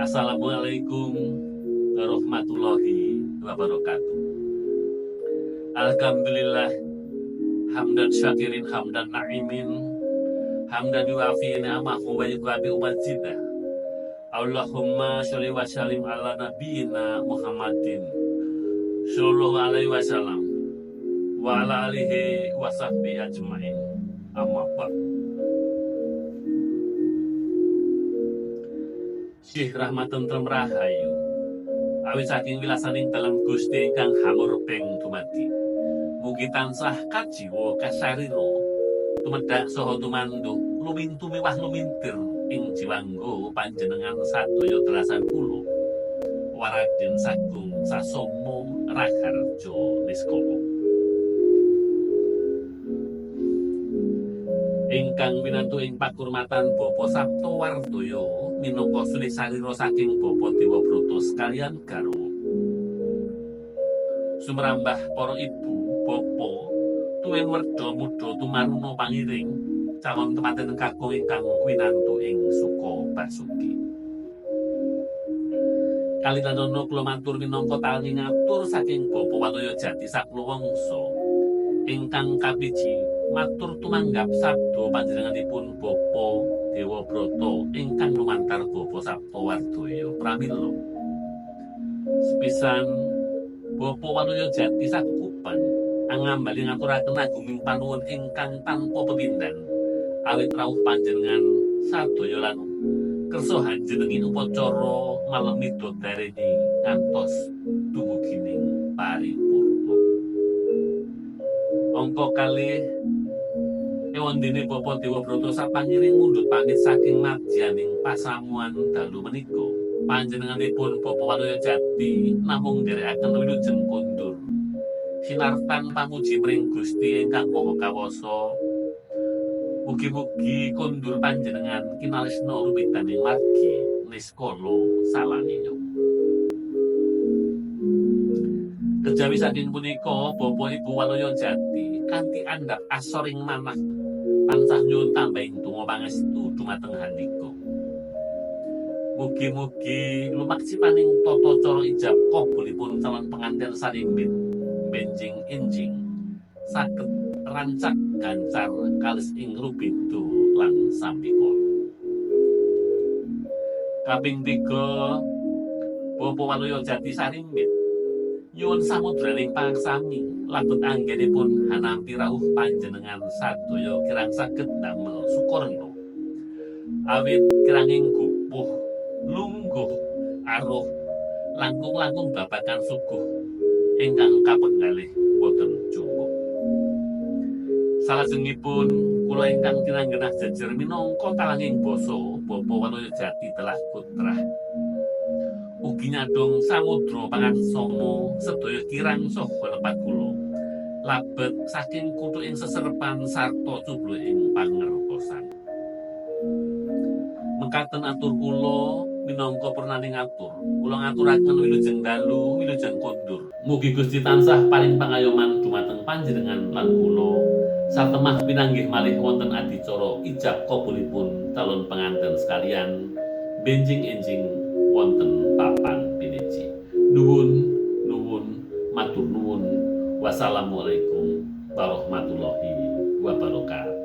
Assalamualaikum warahmatullahi wabarakatuh. Alhamdulillah, hamdan syakirin, hamdan na'imin, hamdan yuafi ni'amahu wa yukabi umajidah. Allahumma sholli wa sallim ala nabiyina Muhammadin sallallahu alaihi wasallam wa ala alihi wa sahbihi ajma'in. Amma ba'd. Syih rahmat tentrem rahayu awit saking wilasaning dalam Gusti ingkang hamurping dumadi. Mugi tansah kajiwa kasarira tumedak saha tumanduh lumintu miwah lumintir ing jiwangga panjenengan sadaya terasan kula Waraden Sagung Sasomo Raharja Niskala ingkang winantu ing pakurmatan Bapa Saptowardaya minangka suli sarira saking Bapa Dewabrata sekalian garwa. Sumrambah para ibu, bapa, tuwin werda muda tumaruna pangiring calon temanten kakung ingkang winantu ing suka basuki. Kalitanana kula matur minangka tali ngatur saking Bapa Watoya Jati sakula wangsa ingkang kapiji matur tumanggap sabda panjenenganipun Bapa Dewabrata ingkang lumantar Bapa Saptowardaya pramila. Sepisan Bapa Watoya Jati sakukupan angambali ngaturaken agunging panuwun ingkang tanpa pepindhan awit rawuh panjenengan sadaya lan kersa hanjenengi upacara malam midodareni ngantos dumugining paripurna. Angka kalih ewondene Bapa Dewabrata sapangiring mundhut pamit saking madyaning pasamuan dalu menika. Panjenenganipun Bapa Watoya Jati namung nderekaken wilujeng kondur sinartan pamuji mring Gusti ingkang Maha Kawasa. Mugi-mugi kondur panjenengan kinalesna rumitaning margi niskala salaniya. Kejawi saking punika Bapa Ibu Watoya Jati kanthi andhap asoring manah tansah nyuwun tambahing donga pangestu dumateng handika. Mugi-mugi lumaksipaning tata cara ijab kabulipun calon pengantin sarimbit benjing enjing saged rancak gancar kalis ing rubido lan sambikala. Kaping 3 Bapa Watoya Jati sarimbit nyuwun samudraning pangsami labet anggenipun hanampi rawuh panjenengan sadaya kirang saged damel sukurna awit kiranging gupuh lungguh aruh langkung-langkung babagan suguh ingkang kapenggalih boten cukup. Salajengipun kula ingkang kinanggenah jejer minangka talanging basa Bapa Watoya Jati telah putrah ugi nyadong samudra pangaksama sedaya kirang saha lepat kula labet saking kutu ing seserepan sarta cublu ing pangertosan. Mekaten atur kula minangka pernaning atur kula ngaturaken wilujeng dalu wilujeng kondur. Mugi Gusti tansah paring pangayoman dumateng panjenengan lan kula satemah pinanggih malih wonten adicara ijab kabulipun calon pengantin sekalian benjing enjing wonten papan piniji. Nuwun matur nuwun. Wassalamualaikum warahmatullahi wabarakatuh.